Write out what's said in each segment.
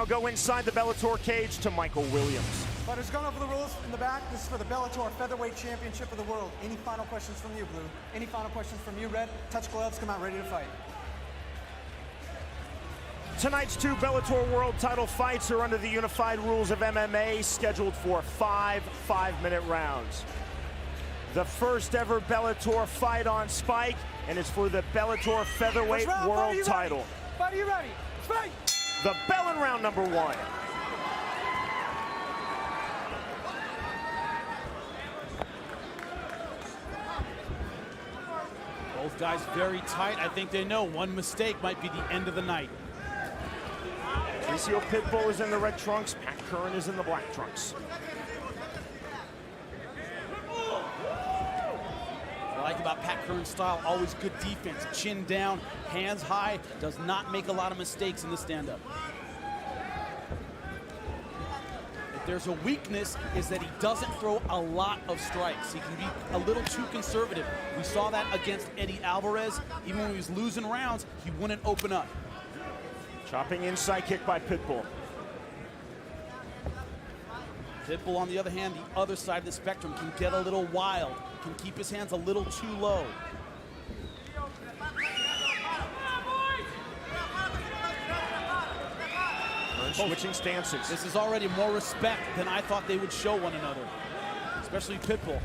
I'll go inside the Bellator cage to Michael Williams. Fighters, going over the rules in the back. This is for the Bellator Featherweight Championship of the World. Any final questions from you, Blue? Any final questions from you, Red? Touch gloves, come out ready to fight. Tonight's two Bellator World title fights are under the unified rules of MMA, scheduled for 5 5-minute rounds. The first ever Bellator fight on Spike, and it's for the Bellator Featherweight World title. Fight, are you ready? Fight! The bell in round number 1. Both guys very tight. I think they know one mistake might be the end of the night. Pitbull is in the red trunks. Pat Curran is in the black trunks. What I like about Pat Curran's style, always good defense. Chin down, hands high, does not make a lot of mistakes in the stand-up. If there's a weakness, is that he doesn't throw a lot of strikes. He can be a little too conservative. We saw that against Eddie Alvarez. Even when he was losing rounds, he wouldn't open up. Chopping inside kick by Pitbull. Pitbull, on the other hand, the other side of the spectrum, can get a little wild, can keep his hands a little too low. Switching stances. This is already more respect than I thought they would show one another, especially Pitbull.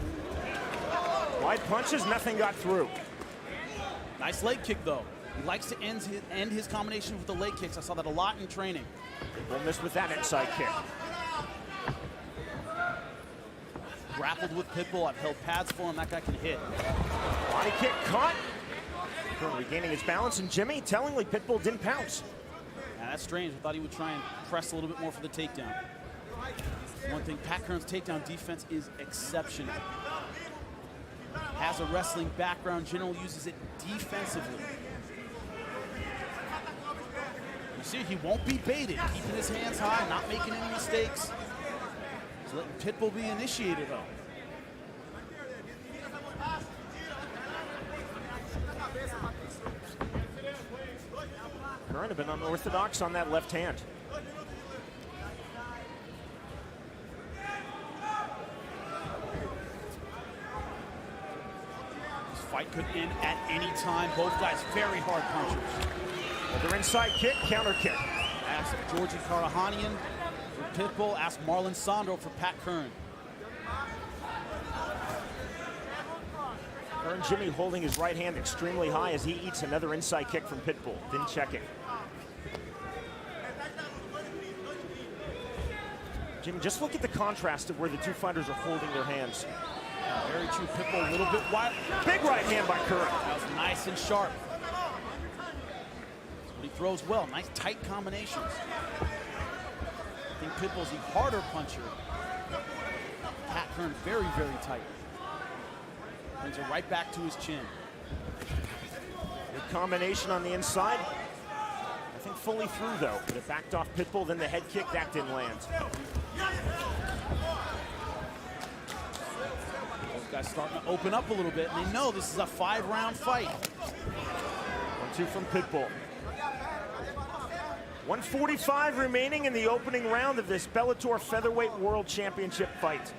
Wide punches, nothing got through. Nice leg kick, though. He likes to end his combination with the leg kicks. I saw that a lot in training. Pitbull missed with that inside kick. Grappled with Pitbull. I've held pads for him. That guy can hit. Body kick caught. Curran regaining his balance, and Jimmy, tellingly, Pitbull didn't pounce. Yeah, that's strange. I thought he would try and press a little bit more for the takedown. One thing, Pat Curran's takedown defense is exceptional. Has a wrestling background, generally uses it defensively. You see, he won't be baited, keeping his hands high, not making any mistakes. He's letting Pitbull be initiated, though. Curran have been unorthodox on that left hand. This fight could end at any time. Both guys very hard punchers. Another inside kick, counter kick. Ask Georgi Karahanian for Pitbull. Ask Marlon Sandro for Pat Curran. Curran Jimmy holding his right hand extremely high as he eats another inside kick from Pitbull. Didn't check it. Jimmy, just look at the contrast of where the two fighters are holding their hands. Very true. Pitbull a little bit wide. Big right hand by Curran. That was nice and sharp. But he throws well. Nice tight combinations. I think Pitbull's the harder puncher. Pat Curran very, very tight. Brings it right back to his chin. Good combination on the inside. I think fully through though, but it backed off Pitbull, then the head kick, that didn't land. Those guys starting to open up a little bit, and they know this is a 5-round fight. 1-2 from Pitbull. 1:45 remaining in the opening round of this Bellator Featherweight World Championship fight.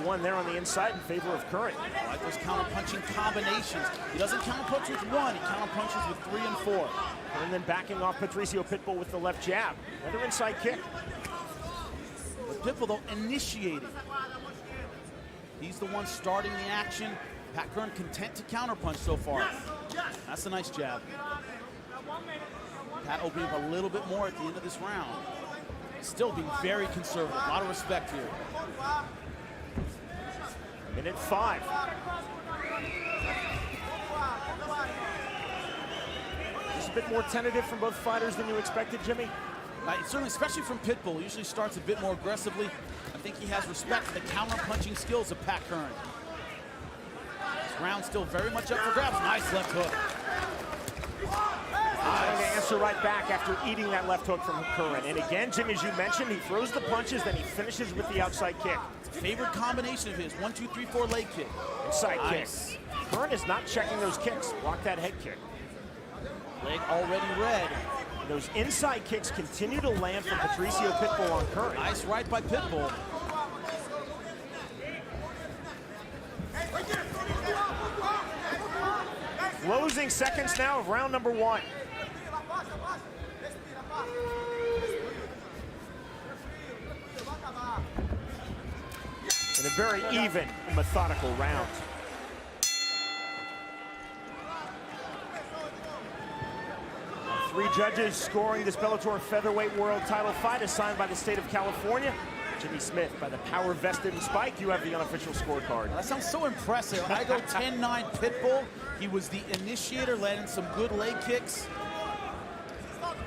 One there on the inside in favor of Curran. I like those counter-punching combinations. He doesn't counter-punch with one, he counter-punches with 3 and 4. And then backing off Patricio Pitbull with the left jab. Another inside kick. But Pitbull, though, initiating. He's the one starting the action. Pat Curran content to counter-punch so far. That's a nice jab. Pat opening up a little bit more at the end of this round. Still being very conservative. A lot of respect here. Minute 5. Just a bit more tentative from both fighters than you expected, Jimmy? Certainly, especially from Pitbull. Usually starts a bit more aggressively. I think he has respect for the counter-punching skills of Pat Curran. This round still very much up for grabs. Nice left hook. Trying to answer right back after eating that left hook from Curran. And again, Jimmy, as you mentioned, he throws the punches, then he finishes with the outside kick. It's a favorite combination of his. 1, 2, 3, 4 leg kick. Inside Nice. kick. Curran is not checking those kicks. Block that head kick. Leg already red. Those inside kicks continue to land from Patricio Pitbull on Curran. Nice right by Pitbull. Closing seconds now of round number 1. And a very even, methodical round. Three judges scoring this Bellator featherweight world title fight assigned by the state of California. Jimmy Smith by the power vested in Spike. You have the unofficial scorecard. That sounds so impressive. I go 10-9 Pitbull. He was the initiator, landing some good leg kicks.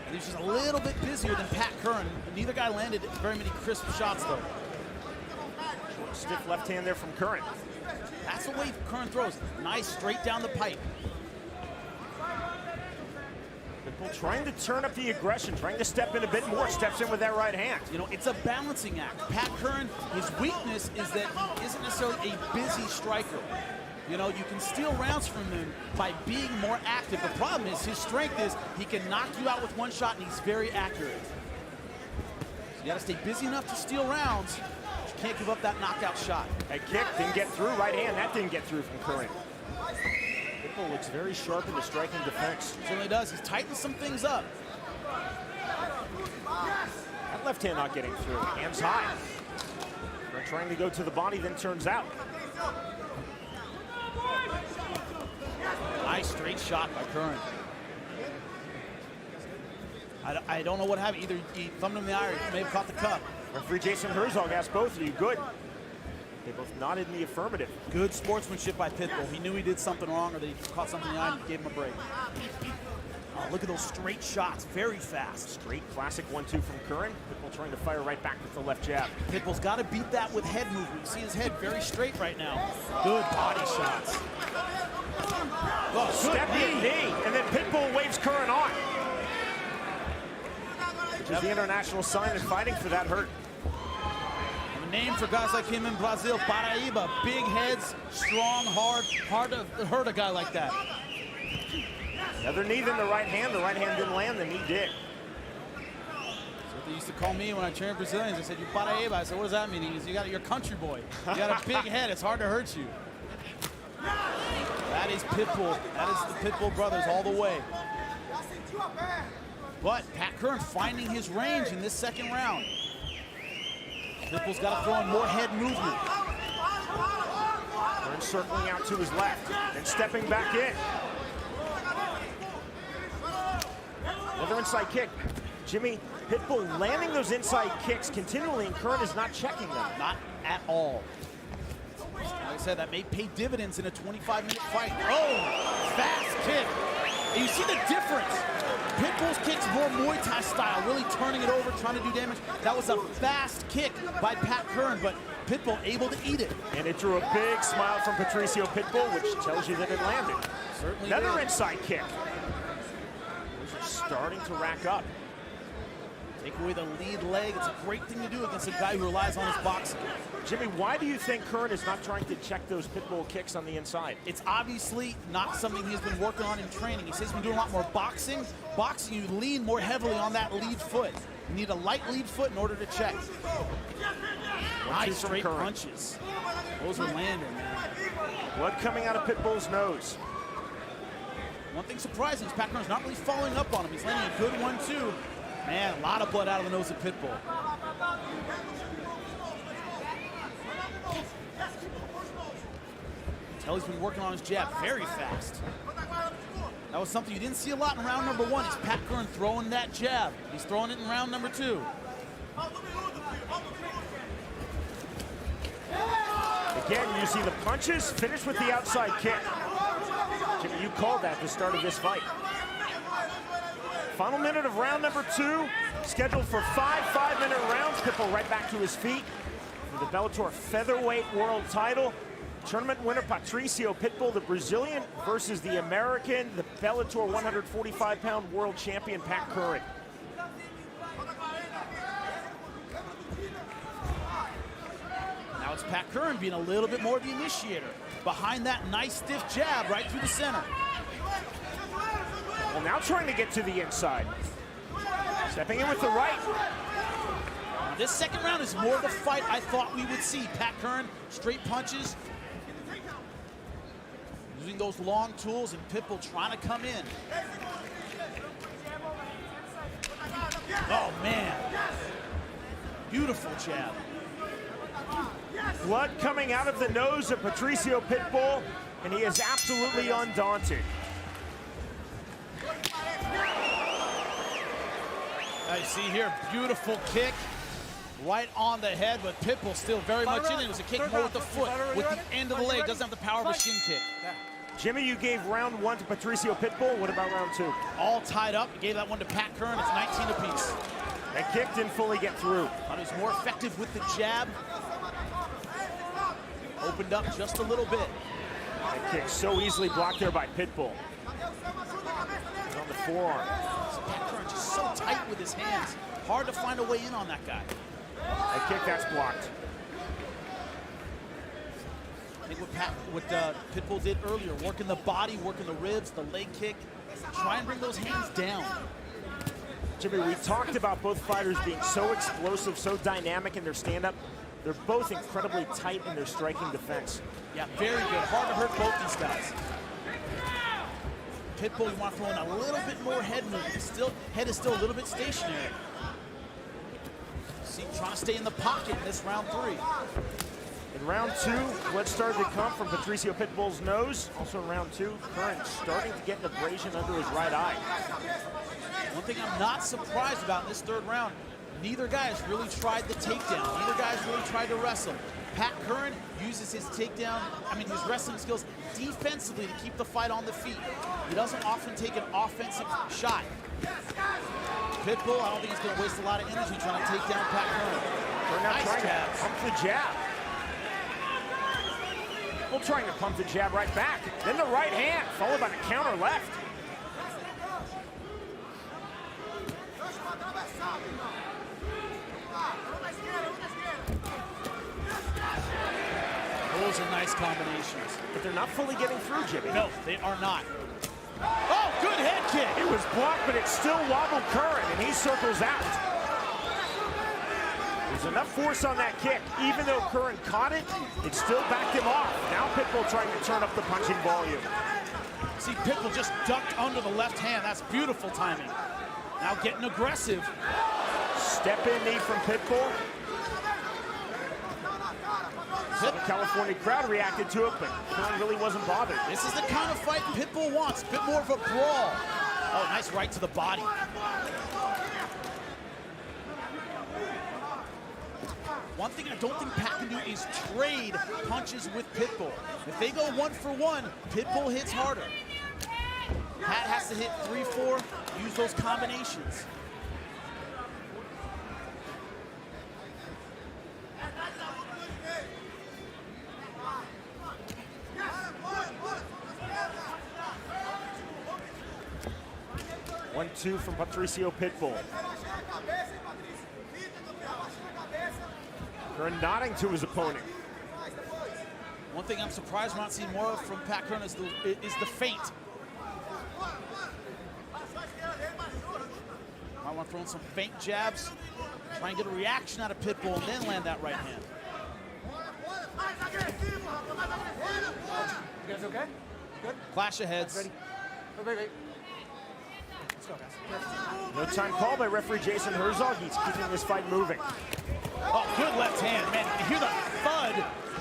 And he's just a little bit busier than Pat Curran. Neither guy landed very many crisp shots, though. Short, stiff left hand there from Curran. That's the way Curran throws. Nice, straight down the pipe. Pitbull trying to turn up the aggression, trying to step in a bit more, steps in with that right hand. You know, it's a balancing act. Pat Curran, his weakness is that he isn't necessarily a busy striker. You know, you can steal rounds from him by being more active. The problem is his strength is he can knock you out with one shot, and he's very accurate. So you got to stay busy enough to steal rounds, but you can't give up that knockout shot. That kick didn't get through, right hand, that didn't get through from Curran. Pitbull looks very sharp in the striking defense. Certainly does. He's tightened some things up. That left hand not getting through. Hands high. Curran trying to go to the body, then turns out. Nice straight shot by Curran. I don't know what happened. Either he thumbed him in the eye or he may have caught the cup. Referee Jason Herzog asked both of you, good. They both nodded in the affirmative. Good sportsmanship by Pitbull. He knew he did something wrong or that he caught something in the eye and gave him a break. Oh, look at those straight shots, very fast. Straight classic 1-2 from Curran. Pitbull trying to fire right back with the left jab. Pitbull's got to beat that with head movement. You see his head very straight right now. Good body shots. Oh, Stepping knee, and then Pitbull waves Curran on. Which is the international sign and fighting for that hurt. The name for guys like him in Brazil, Paraíba. Big heads, strong, hard to hurt a guy like that. Another knee, then the right hand. The right hand didn't land, the knee did. That's what they used to call me when I trained Brazilians. They said, you Paraíba. I said, what does that mean? He goes, you're a country boy. You got a big head, it's hard to hurt you. That is Pitbull. That is the Pitbull brothers all the way. But Pat Curran finding his range in this second round. Pitbull's got to throw in more head movement. Curran circling out to his left, then stepping back in. Another inside kick. Jimmy, Pitbull landing those inside kicks continually, and Curran is not checking them. Not at all. Like I said, that may pay dividends in a 25-minute fight. Oh, fast kick. And you see the difference. Pitbull's kick's more Muay Thai style, really turning it over, trying to do damage. That was a fast kick by Pat Curran, but Pitbull able to eat it. And it drew a big smile from Patricio Pitbull, which tells you that it landed. Certainly Another did. inside kick. Those are starting to rack up. Take away the lead leg. It's a great thing to do against a guy who relies on his boxing. Jimmy, why do you think Curran is not trying to check those Pitbull kicks on the inside? It's obviously not something he's been working on in training. He says he's been doing a lot more boxing. Boxing, you lean more heavily on that lead foot. You need a light lead foot in order to check. Nice straight punches. Those are landing, man. Blood coming out of Pitbull's nose. One thing surprising is Pat Curran's not really following up on him. He's landing a good 1-2. Man, a lot of blood out of the nose of Pitbull. Tell he's been working on his jab very fast. That was something you didn't see a lot in round number 1. Is Pat Curran throwing that jab. He's throwing it in round number 2. Again, you see the punches, finish with the outside kick. Jimmy, you called that at the start of this fight. Final minute of round number 2, scheduled for 5 5-minute rounds. Pitbull right back to his feet for the Bellator featherweight world title. Tournament winner Patricio Pitbull, the Brazilian, versus the American, the Bellator 145-pound world champion Pat Curran. Now it's Pat Curran being a little bit more of the initiator. Behind that nice stiff jab right through the center. Well, now trying to get to the inside. Stepping in with the right. Now this second round is more of the fight I thought we would see. Pat Curran, straight punches. Using those long tools, and Pitbull trying to come in. Oh, man. Beautiful jab. Blood coming out of the nose of Patricio Pitbull, and he is absolutely undaunted. I see here, beautiful kick right on the head, but Pitbull still very much in it. It was a kick more with the foot, with the end of the leg. Doesn't have the power of a shin kick. Jimmy, you gave round 1 to Patricio Pitbull. What about round 2? All tied up. Gave that one to Pat Curran. It's 19 apiece. That kick didn't fully get through. Thought he was more effective with the jab. Opened up just a little bit. That kick so easily blocked there by Pitbull. He's on the forearm. So Pat Curran just so tight with his hands. Hard to find a way in on that guy. That kick, that's blocked. I think what Pitbull did earlier, working the body, working the ribs, the leg kick, try and bring those hands down. Jimmy, we talked about both fighters being so explosive, so dynamic in their stand-up. They're both incredibly tight in their striking defense. Yeah, very good. Hard to hurt both these guys. Pitbull, you want to throw in a little bit more head movement. Head is still a little bit stationary. See, trying to stay in the pocket in this round 3. In round 2, blood started to come from Patricio Pitbull's nose. Also in round 2, Curran starting to get an abrasion under his right eye. One thing I'm not surprised about in this 3rd round, neither guy has really tried the takedown. Neither guy has really tried to wrestle. Pat Curran uses his takedown, his wrestling skills defensively to keep the fight on the feet. He doesn't often take an offensive shot. Pitbull, I don't think he's going to waste a lot of energy trying to take down Pat Curran. They're now Nice trying jab. to pump the jab. Well, trying to pump the jab right back. Then the right hand, followed by the counter left. Those are nice combinations. But they're not fully getting through, Jimmy. No, they are not. Oh, good head kick. It was blocked, but it still wobbled Curran, and he circles out. There's enough force on that kick. Even though Curran caught it, it still backed him off. Now Pitbull trying to turn up the punching volume. See, Pitbull just ducked under the left hand. That's beautiful timing. Now getting aggressive. Step-in knee from Pitbull. The California crowd reacted to it, but Curran really wasn't bothered. This is the kind of fight Pitbull wants. A bit more of a brawl. Oh, nice right to the body. One thing I don't think Pat can do is trade punches with Pitbull. If they go 1-for-1, Pitbull hits harder. Pat has to hit 3-4, use those combinations. One-two from Patricio Pitbull. Curran nodding to his opponent. One thing I'm surprised we're not seeing more of from Pat Curran is the feint. I want to throw in some feint jabs, try and get a reaction out of Pitbull, and then land that right hand. You guys okay? Good? Clash of heads. Ready? Oh, wait. Let's go, guys. No time call by referee Jason Herzog. He's keeping this fight moving. Oh, good left hand, man. You hear the thud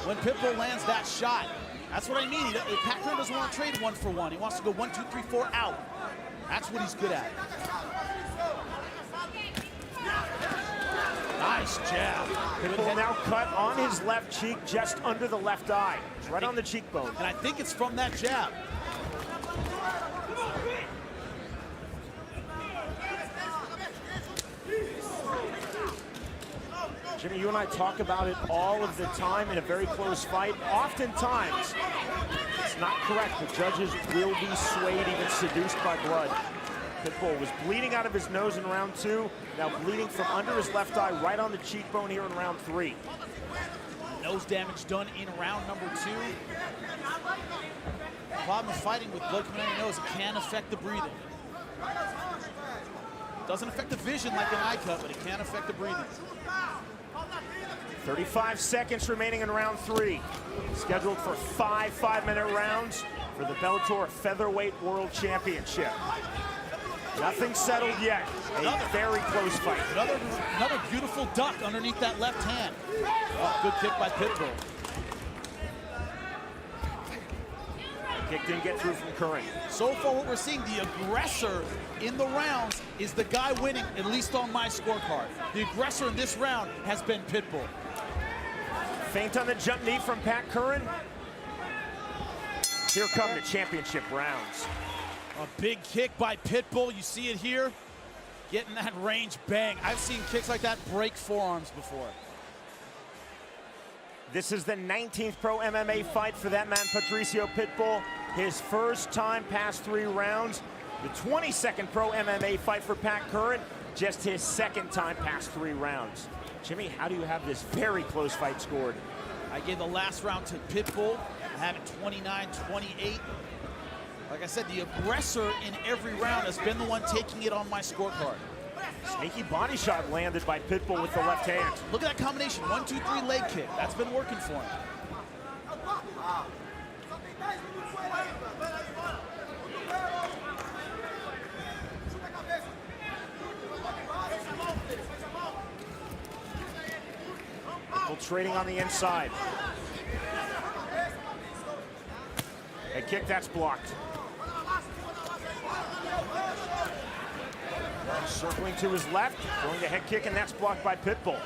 when Pitbull lands that shot. That's what I mean. Pat Curran doesn't want to trade 1-for-1. He wants to go 1, 2, 3, 4 out. That's what he's good at. Nice jab. Pitbull now cut on his left cheek, just under the left eye, right on the cheekbone. And I think it's from that jab. Jimmy, you and I talk about it all of the time in a very close fight. Oftentimes, it's not correct. The judges will be swayed, even seduced by blood. Pitbull was bleeding out of his nose in round 2, now bleeding from under his left eye right on the cheekbone here in round 3. Nose damage done in round number 2. The problem with fighting with blood coming out of your nose, it can affect the breathing. Doesn't affect the vision like an eye cut, but it can affect the breathing. 35 seconds remaining in round 3. Scheduled for 5 5-minute rounds for the Bellator Featherweight World Championship. Nothing settled yet. A very close fight. Another beautiful duck underneath that left hand. Oh, good kick by Pitbull. Kick didn't get through from Curran. So far what we're seeing, the aggressor in the rounds is the guy winning, at least on my scorecard. The aggressor in this round has been Pitbull. Feint on the jump knee from Pat Curran. Here come the championship rounds. A big kick by Pitbull, you see it here. Getting that range bang. I've seen kicks like that break forearms before. This is the 19th pro MMA fight for that man, Patricio Pitbull. His first time past 3 rounds. The 22nd pro MMA fight for Pat Curran. Just his second time past 3 rounds. Jimmy, how do you have this very close fight scored? I gave the last round to Pitbull. I have it 29-28. Like I said, the aggressor in every round has been the one taking it on my scorecard. Sneaky body shot landed by Pitbull with the left hand. Look at that combination, 1, 2, 3 leg kick. That's been working for him. Pitbull trading on the inside. A kick that's blocked. Circling to his left, going to head kick, and that's blocked by Pitbull.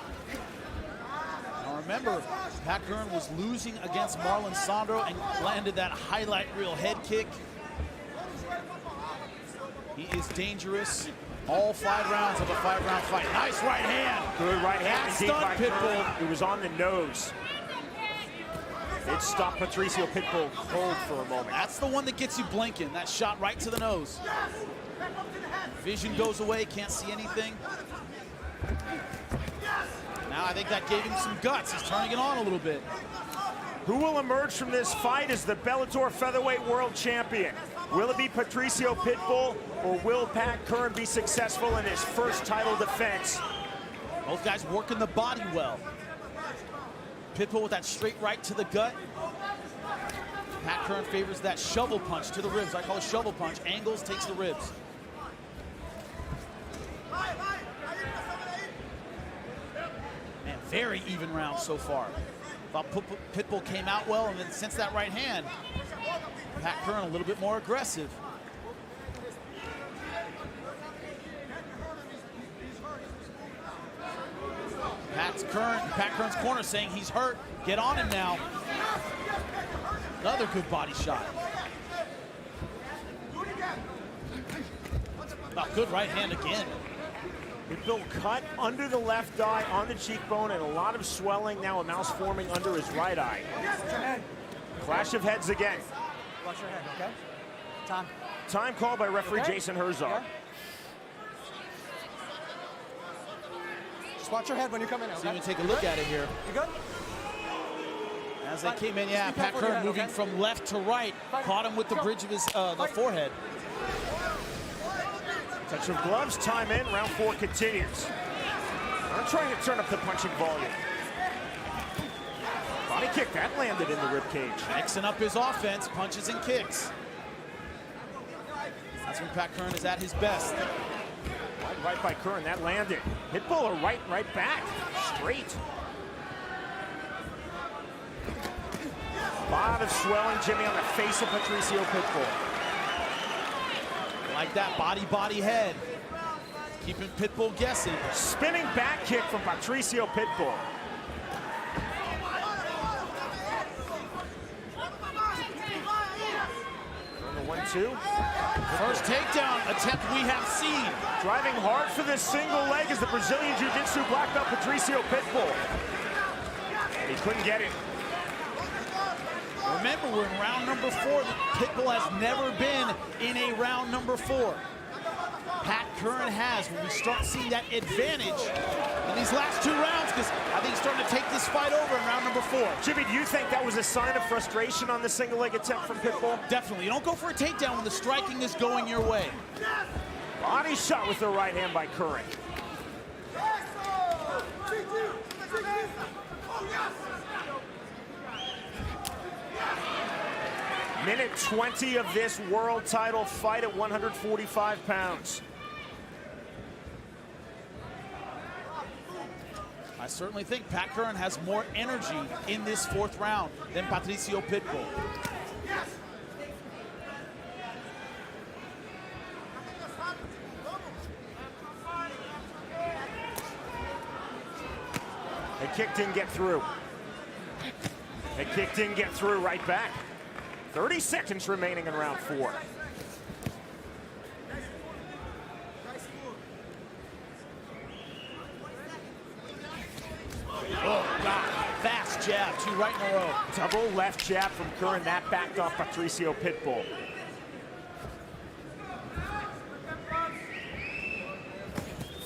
Now remember, Pat Curran was losing against Marlon Sandro and landed that highlight reel head kick. He is dangerous. All 5 rounds of a 5-round fight. Nice right hand. Good right hand indeed by Pitbull. Curran. It was on the nose. It stopped Patricio Pitbull cold for a moment. That's the one that gets you blinking. That shot right to the nose. Vision goes away, can't see anything. Now I think that gave him some guts. He's turning it on a little bit. Who will emerge from this fight as the Bellator Featherweight World Champion? Will it be Patricio Pitbull, or will Pat Curran be successful in his first title defense? Both guys working the body well. Pitbull with that straight right to the gut. Pat Curran favors that shovel punch to the ribs. I call it shovel punch. Angles, takes the ribs. Man, very even round so far. Thought Pitbull came out well, and then since that right hand, Pat Curran a little bit more aggressive. Pat Curran's corner saying he's hurt. Get on him now. Another good body shot. Oh, good right hand again. Pitbull cut under the left eye on the cheekbone and a lot of swelling. Now a mouse forming under his right eye. Clash of heads again. Watch your head, okay? Time. Time called by referee Okay. Jason Herzog. Okay. Just watch your head when you come in, okay? So you can take a look at it here. You good? As they came in, yeah, Just be Pat careful with your Curran head, moving okay? from left to right, caught him with the bridge of his the forehead. Touch of gloves, time in, round 4 continues. I'm trying to turn up the punching volume. Body kick, that landed in the ribcage. Mixing up his offense, punches and kicks. That's when Pat Curran is at his best. Right by Curran, that landed. Pitbull a right back, straight. A lot of swelling, Jimmy, on the face of Patricio Pitbull. Like that body head. Keeping Pitbull guessing. Spinning back kick from Patricio Pitbull. On the two. First takedown attempt we have seen. Driving hard for this single leg is the Brazilian Jiu-Jitsu black belt Patricio Pitbull. He couldn't get it. Remember, we're in round number 4. Pitbull has never been in a round number 4. Pat Curran has. When we start seeing that advantage in these last 2 rounds, because I think he's starting to take this fight over in round number 4. Jimmy, do you think that was a sign of frustration on the single leg attempt from Pitbull? Definitely. You don't go for a takedown when the striking is going your way. Body shot with the right hand by Curran. Minute 20 of this world title fight at 145 pounds. I certainly think Pat Curran has more energy in this 4th round than Patricio Pitbull. The kick didn't get through. The kick didn't get through, right back. 30 seconds remaining in round 4. Oh, God. Fast jab, 2 right in a row. Double left jab from Curran. That backed off Patricio Pitbull.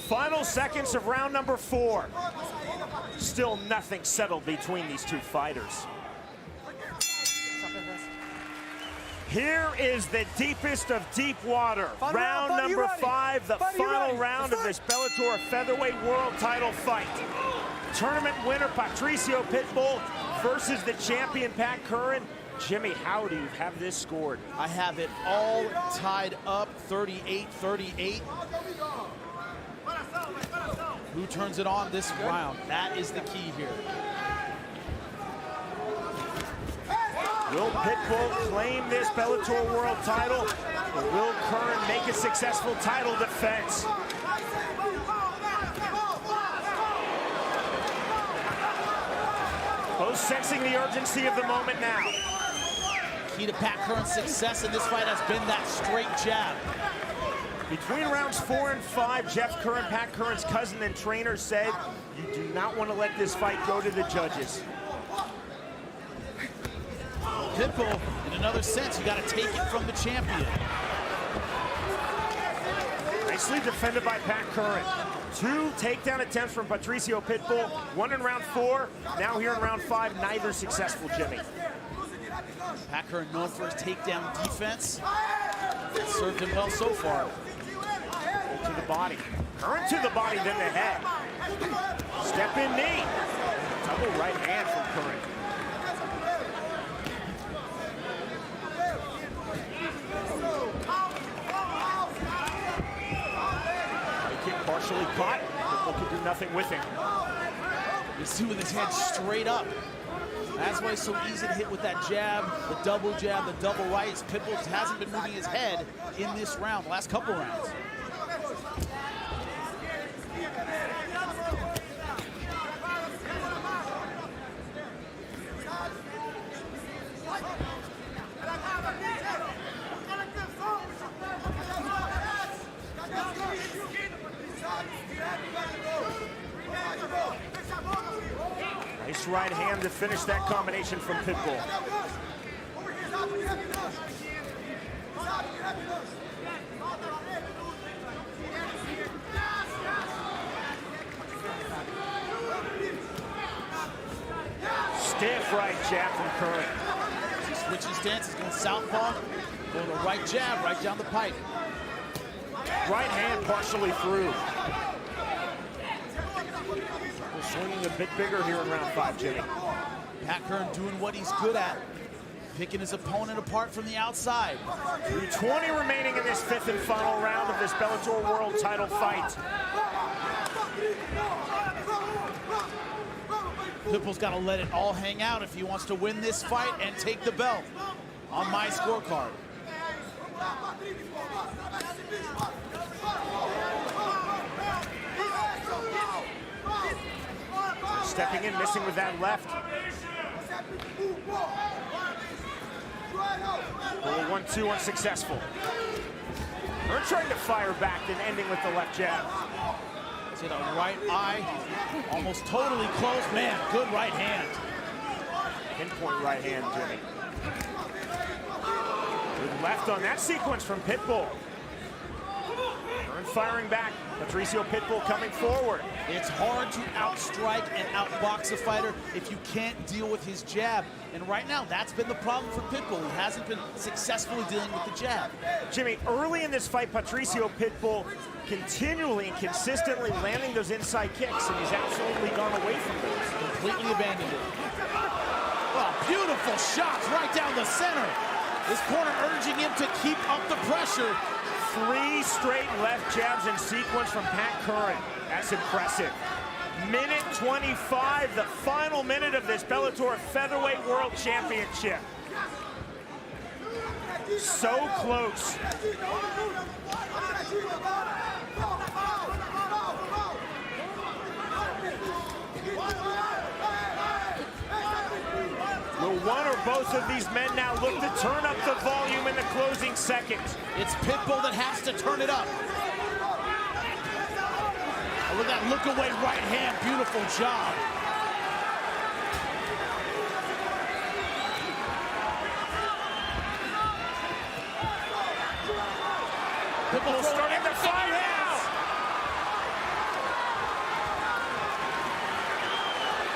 Final seconds of round number 4. Still nothing settled between these 2 fighters. Here is the deepest of deep water. Round number 5, the final round of this Bellator featherweight world title fight. Tournament winner Patricio Pitbull versus the champion Pat Curran. Jimmy, how do you have this scored? I have it all tied up, 38-38. Who turns it on this round? That is the key here. Will Pitbull claim this Bellator world title, or will Curran make a successful title defense? Both sensing the urgency of the moment now. Key to Pat Curran's success in this fight has been that straight jab. Between rounds 4 and 5, Jeff Curran, Pat Curran's cousin and trainer, said, you do not want to let this fight go to the judges. Pitbull, in another sense, you got to take it from the champion. Nicely defended by Pat Curran. 2 takedown attempts from Patricio Pitbull, 1 in round 4, now here in round 5, neither successful, Jimmy. Pat Curran known for his takedown defense. It served him well so far. To the body. Curran to the body, then the head. Step in knee. Double right hand from Curran. Partially caught. Pitbull could do nothing with him. He's doing his head straight up. That's why it's so easy to hit with that jab, the double right. Pitbull hasn't been moving his head in this round, the last couple rounds. Nice right hand to finish that combination from Pitbull. Stiff right jab from Curran. Switching stances, going southpaw, going a right jab right down the pipe. Right hand partially through. Swinging a bit bigger here in round 5, Jimmy. Pat Curran doing what he's good at, picking his opponent apart from the outside. 20 remaining in this 5th and final round of this Bellator world title fight. Pitbull's got to let it all hang out if he wants to win this fight and take the belt on my scorecard. Stepping in, missing with that left. Pull 1-2 unsuccessful. They're trying to fire back and ending with the left jab. To the right eye, almost totally closed. Man, good right hand. Pinpoint right hand, Jimmy. Good left on that sequence from Pitbull. Hearn firing back. Patricio Pitbull coming forward. It's hard to outstrike and outbox a fighter if you can't deal with his jab. And right now, that's been the problem for Pitbull. He hasn't been successfully dealing with the jab. Jimmy, early in this fight, Patricio Pitbull continually and consistently landing those inside kicks, and he's absolutely gone away from those. Completely abandoned it. Well, beautiful shots right down the center. This corner urging him to keep up the pressure. 3 straight left jabs in sequence from Pat Curran. That's impressive. Minute 25, the final minute of this Bellator Featherweight World Championship. So close. Will one or both of these men now look to turn up the volume in the closing seconds? It's Pitbull that has to turn it up. Oh, look at that look away right hand. Beautiful job. Pitbull starting to fire now.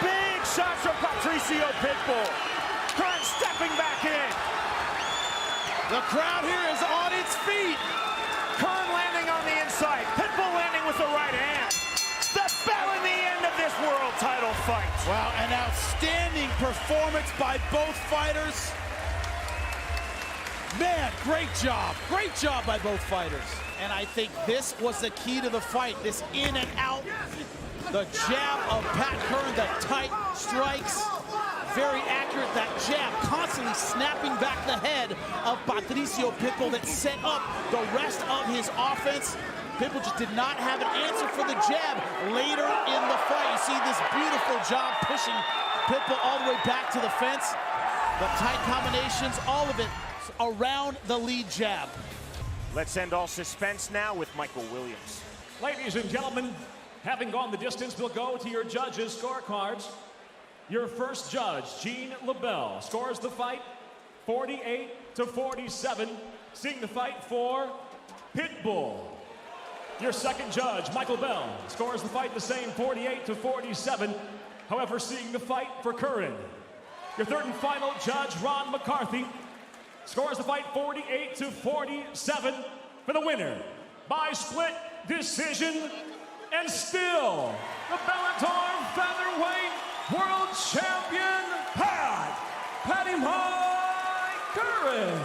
Big shots from Patricio Pitbull. Curran stepping back in. The crowd here is on its feet. Curran landing on the inside. Pitbull landing with the right hand. The bell in the end of this world title fight. Wow, an outstanding performance by both fighters. Man, great job. Great job by both fighters. And I think this was the key to the fight. This in and out. The jab of Pat Curran, the tight strikes. Very accurate, that jab, constantly snapping back the head of Patricio Pitbull that set up the rest of his offense. Pitbull just did not have an answer for the jab later in the fight. You see this beautiful job pushing Pitbull all the way back to the fence. The tight combinations, all of it around the lead jab. Let's end all suspense now with Michael Williams. Ladies and gentlemen, having gone the distance, we'll go to your judges' scorecards. Your first judge, Gene LaBelle, scores the fight 48-47, seeing the fight for Pitbull. Your second judge, Michael Bell, scores the fight the same 48-47, however, seeing the fight for Curran. Your third and final judge, Ron McCarthy, scores the fight 48-47 for the winner by split decision, and still the Bellator Featherweight World Champion, Patty Curran.